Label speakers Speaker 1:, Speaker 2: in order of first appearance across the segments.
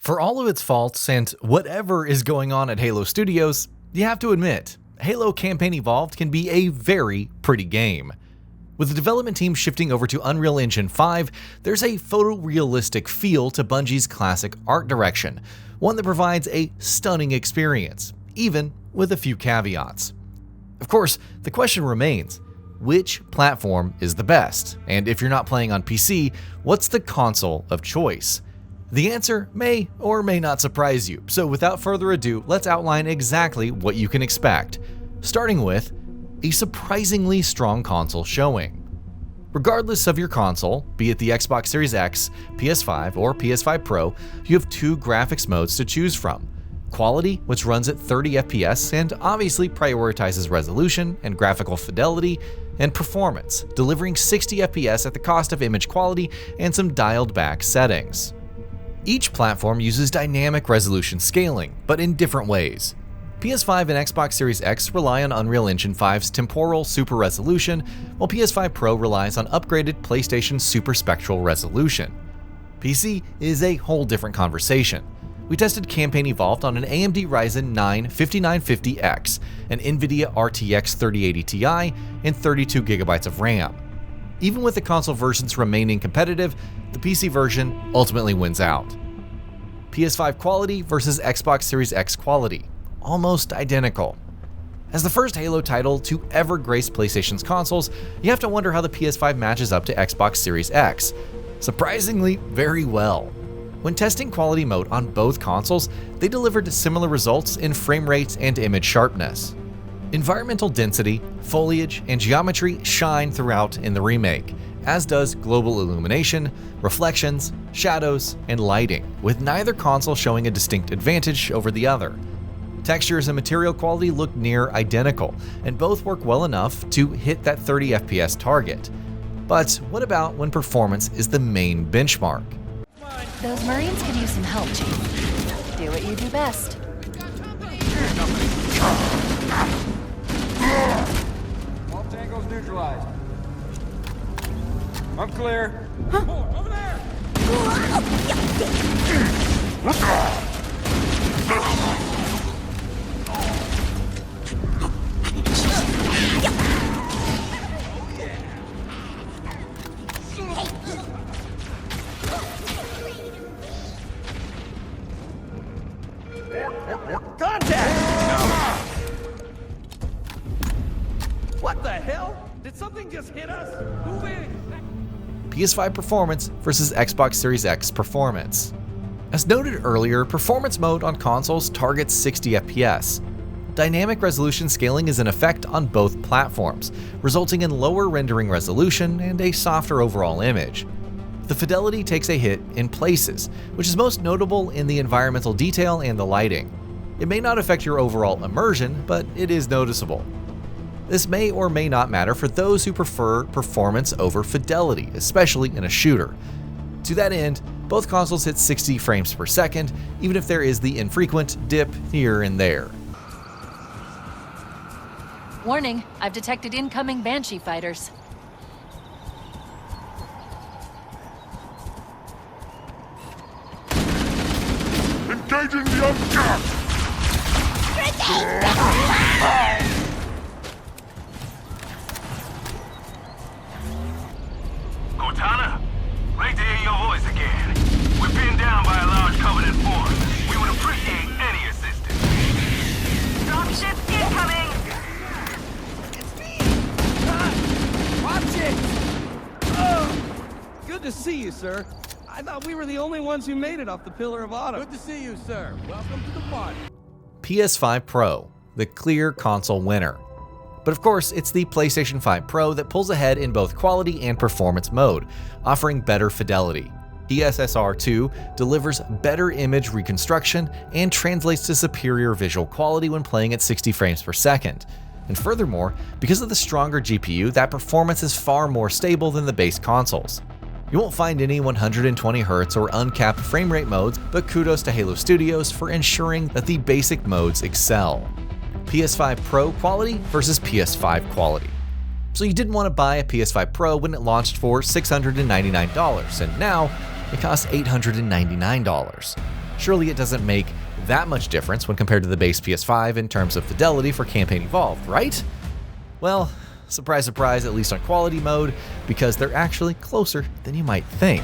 Speaker 1: For all of its faults and whatever is going on at Halo Studios, you have to admit, Halo Campaign Evolved can be a very pretty game. With the development team shifting over to Unreal Engine 5, there's a photorealistic feel to Bungie's classic art direction, one that provides a stunning experience, even with a few caveats. Of course, the question remains, which platform is the best? And if you're not playing on PC, what's the console of choice? The answer may or may not surprise you, so without further ado, let's outline exactly what you can expect, starting with a surprisingly strong console showing. Regardless of your console, be it the Xbox Series X, PS5, or PS5 Pro, you have two graphics modes to choose from. Quality, which runs at 30 FPS and obviously prioritizes resolution and graphical fidelity, and performance, delivering 60 FPS at the cost of image quality and some dialed back settings. Each platform uses dynamic resolution scaling, but in different ways. PS5 and Xbox Series X rely on Unreal Engine 5's temporal super resolution, while PS5 Pro relies on upgraded PlayStation Super Spectral resolution. PC is a whole different conversation. We tested Campaign Evolved on an AMD Ryzen 9 5950X, an NVIDIA RTX 3080 Ti, and 32GB of RAM. Even with the console versions remaining competitive, the PC version ultimately wins out. PS5 quality versus Xbox Series X quality, almost identical. As the first Halo title to ever grace PlayStation's consoles, you have to wonder how the PS5 matches up to Xbox Series X. Surprisingly, very well. When testing quality mode on both consoles, they delivered similar results in frame rate and image sharpness. Environmental density, foliage, and geometry shine throughout in the remake, as does global illumination, reflections, shadows, and lighting, with neither console showing a distinct advantage over the other. Textures and material quality look near identical, and both work well enough to hit that 30 FPS target. But what about when performance is the main benchmark?
Speaker 2: Those Marines could use some help, Chief. Do what you do best.
Speaker 3: All tangos neutralized. I'm clear. Over there! Contact! What the hell? Did something just hit us? Move in!
Speaker 1: PS5 performance versus Xbox Series X performance. As noted earlier, performance mode on consoles targets 60 FPS. Dynamic resolution scaling is in effect on both platforms, resulting in lower rendering resolution and a softer overall image. The fidelity takes a hit in places, which is most notable in the environmental detail and the lighting. It may not affect your overall immersion, but it is noticeable. This may or may not matter for those who prefer performance over fidelity, especially in a shooter. To that end, both consoles hit 60 frames per second, even if there is the infrequent dip here and there.
Speaker 2: Warning, I've detected incoming Banshee fighters.
Speaker 4: Engaging the object!
Speaker 5: Cortana, great to hear your voice again. We're pinned down by a large Covenant force. We would appreciate any assistance.
Speaker 6: Dropship incoming!
Speaker 3: It's me! Watch it! Oh, good to see you, sir. I thought we were the only ones who made it off the Pillar of Autumn. Good to see you, sir. Welcome to the party.
Speaker 1: PS5 Pro, the clear console winner. But of course, it's the PlayStation 5 Pro that pulls ahead in both quality and performance mode, offering better fidelity. PSSR2 delivers better image reconstruction and translates to superior visual quality when playing at 60 frames per second. And furthermore, because of the stronger GPU, that performance is far more stable than the base consoles. You won't find any 120Hz or uncapped frame rate modes, but kudos to Halo Studios for ensuring that the basic modes excel. PS5 Pro quality versus PS5 quality. So you didn't want to buy a PS5 Pro when it launched for $699, and now it costs $899. Surely it doesn't make that much difference when compared to the base PS5 in terms of fidelity for Campaign Evolved, right? Well, surprise, surprise, at least on quality mode, because they're actually closer than you might think.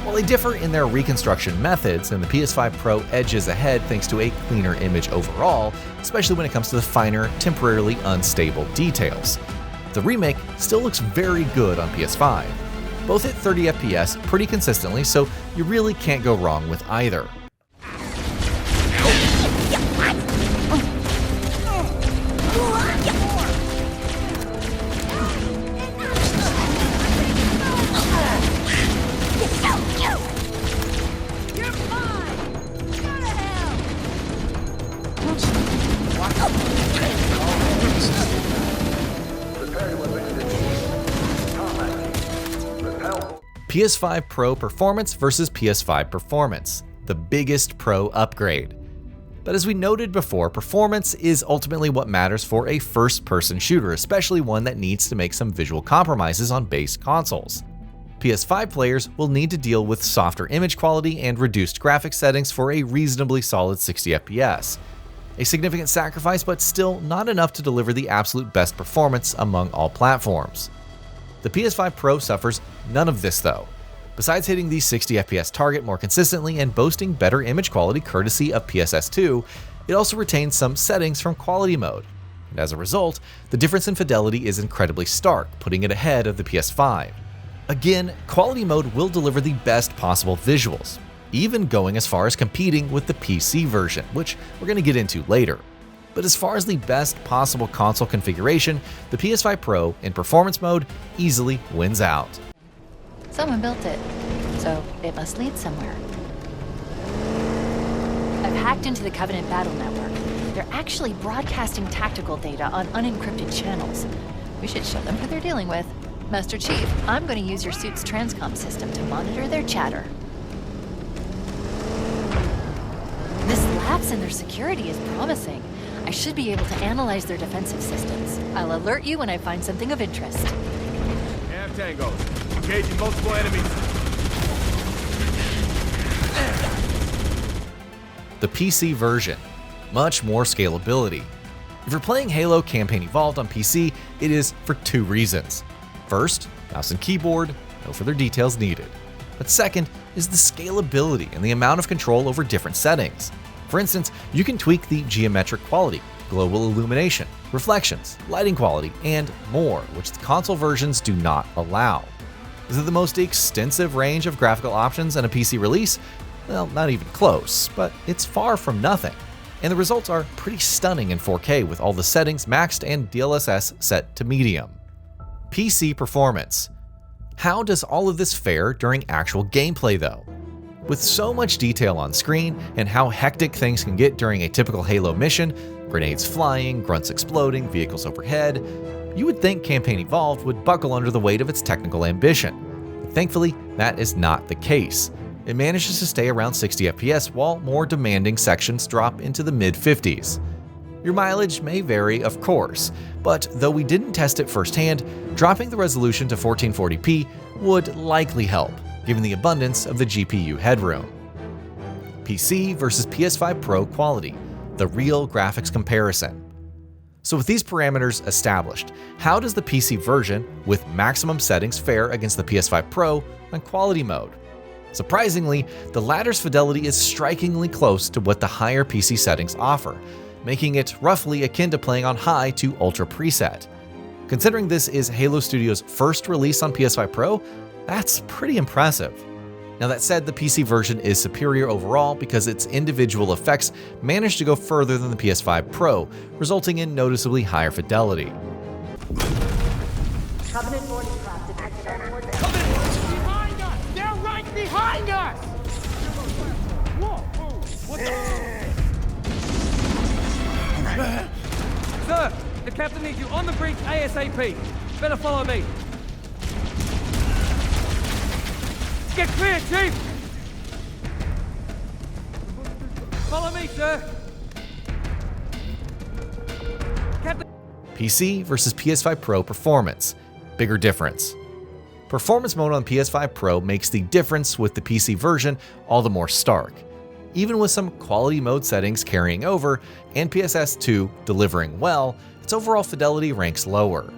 Speaker 1: While they differ in their reconstruction methods, and the PS5 Pro edges ahead thanks to a cleaner image overall, especially when it comes to the finer, temporarily unstable details. The remake still looks very good on PS5. Both hit 30 FPS pretty consistently, so you really can't go wrong with either. PS5 Pro performance versus PS5 performance, the biggest Pro upgrade. But as we noted before, performance is ultimately what matters for a first-person shooter, especially one that needs to make some visual compromises on base consoles. PS5 players will need to deal with softer image quality and reduced graphics settings for a reasonably solid 60 FPS. A significant sacrifice, but still not enough to deliver the absolute best performance among all platforms. The PS5 Pro suffers none of this though. Besides hitting the 60 FPS target more consistently and boasting better image quality courtesy of PSS2, it also retains some settings from quality mode. And as a result, the difference in fidelity is incredibly stark, putting it ahead of the PS5. Again, quality mode will deliver the best possible visuals, even going as far as competing with the PC version, which we're going to get into later. But as far as the best possible console configuration, the PS5 Pro in performance mode easily wins out.
Speaker 2: Someone built it, so it must lead somewhere. I've hacked into the Covenant battle network. They're actually broadcasting tactical data on unencrypted channels. We should show them who they're dealing with. Master Chief, I'm going to use your suit's transcom system to monitor their chatter. This lapse in their security is promising. I should be able to analyze their defensive systems. I'll alert you when I find something of interest.
Speaker 3: Half tangos. Engaging multiple enemies.
Speaker 1: The PC version. Much more scalability. If you're playing Halo Campaign Evolved on PC, it is for two reasons. First, mouse and keyboard, no further details needed. But second is the scalability and the amount of control over different settings. For instance, you can tweak the geometric quality, global illumination, reflections, lighting quality, and more, which the console versions do not allow. Is it the most extensive range of graphical options in a PC release? Well, not even close, but it's far from nothing. And the results are pretty stunning in 4K with all the settings maxed and DLSS set to medium. PC performance. How does all of this fare during actual gameplay though? With so much detail on screen and how hectic things can get during a typical Halo mission, grenades flying, grunts exploding, vehicles overhead, you would think Campaign Evolved would buckle under the weight of its technical ambition. But thankfully, that is not the case. It manages to stay around 60 FPS while more demanding sections drop into the mid-50s. Your mileage may vary, of course, but though we didn't test it firsthand, dropping the resolution to 1440p would likely help, given the abundance of the GPU headroom. PC versus PS5 Pro quality, the real graphics comparison. So with these parameters established, how does the PC version with maximum settings fare against the PS5 Pro on quality mode? Surprisingly, the latter's fidelity is strikingly close to what the higher PC settings offer, making it roughly akin to playing on high to ultra preset. Considering this is Halo Studios' first release on PS5 Pro, that's pretty impressive. Now that said, the PC version is superior overall because its individual effects manage to go further than the PS5 Pro, resulting in noticeably higher fidelity.
Speaker 6: Covenant boarding craft detected on board.
Speaker 3: Behind us! They're right behind us! Whoa! What the? Sir, the captain needs you on the breach ASAP. Better follow me. Get clear, Chief! Follow me, sir. Captain.
Speaker 1: PC versus PS5 Pro performance. Bigger difference. Performance mode on PS5 Pro makes the difference with the PC version all the more stark. Even with some quality mode settings carrying over and PSS 2 delivering well, its overall fidelity ranks lower.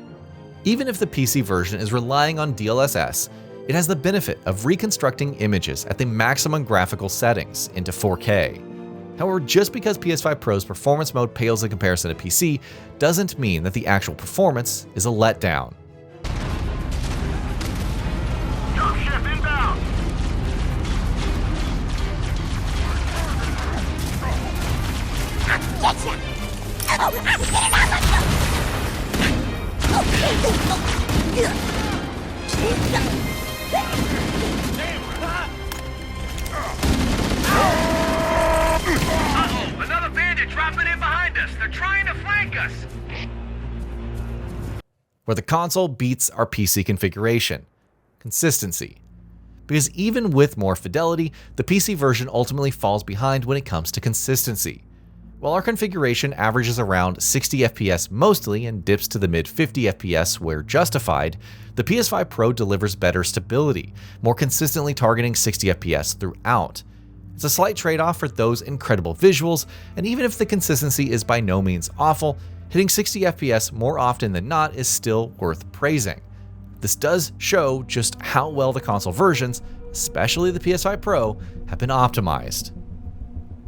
Speaker 1: Even if the PC version is relying on DLSS, it has the benefit of reconstructing images at the maximum graphical settings into 4K. However, just because PS5 Pro's performance mode pales in comparison to PC doesn't mean that the actual performance is a letdown.
Speaker 5: Dropship inbound. Uh-oh, another bandit dropping in behind us. They're trying to flank us.
Speaker 1: Where the console beats our PC configuration: consistency. Because even with more fidelity, the PC version ultimately falls behind when it comes to consistency. While our configuration averages around 60 FPS mostly and dips to the mid 50 FPS where justified, the PS5 Pro delivers better stability, more consistently targeting 60 FPS throughout. It's a slight trade-off for those incredible visuals, and even if the consistency is by no means awful, hitting 60 FPS more often than not is still worth praising. This does show just how well the console versions, especially the PS5 Pro, have been optimized.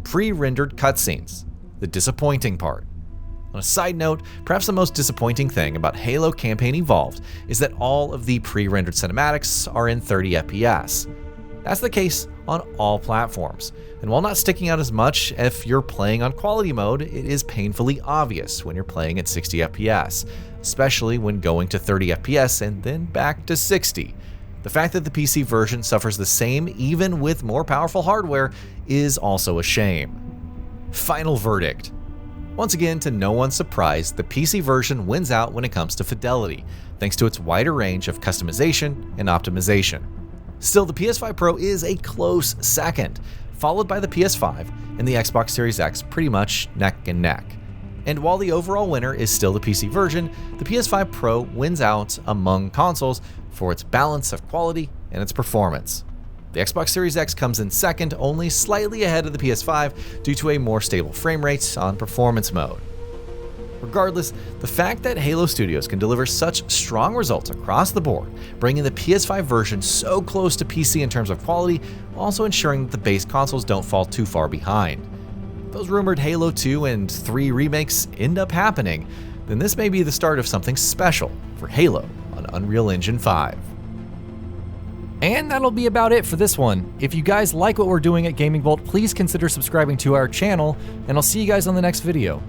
Speaker 1: Pre-rendered cutscenes, the disappointing part. On a side note, perhaps the most disappointing thing about Halo Campaign Evolved is that all of the pre-rendered cinematics are in 30 FPS. That's the case on all platforms, and while not sticking out as much if you're playing on quality mode, it is painfully obvious when you're playing at 60 FPS, especially when going to 30 FPS and then back to 60. The fact that the PC version suffers the same even with more powerful hardware is also a shame. Final verdict. Once again, to no one's surprise, the PC version wins out when it comes to fidelity, thanks to its wider range of customization and optimization. Still, the PS5 Pro is a close second, followed by the PS5 and the Xbox Series X pretty much neck and neck. And while the overall winner is still the PC version, the PS5 Pro wins out among consoles for its balance of quality and its performance. The Xbox Series X comes in second, only slightly ahead of the PS5 due to a more stable frame rate on performance mode. Regardless, the fact that Halo Studios can deliver such strong results across the board, bringing the PS5 version so close to PC in terms of quality, while also ensuring that the base consoles don't fall too far behind. If those rumored Halo 2 and 3 remakes end up happening, then this may be the start of something special for Halo on Unreal Engine 5.
Speaker 7: And that'll be about it for this one. If you guys like what we're doing at GamingBolt, please consider subscribing to our channel, and I'll see you guys on the next video.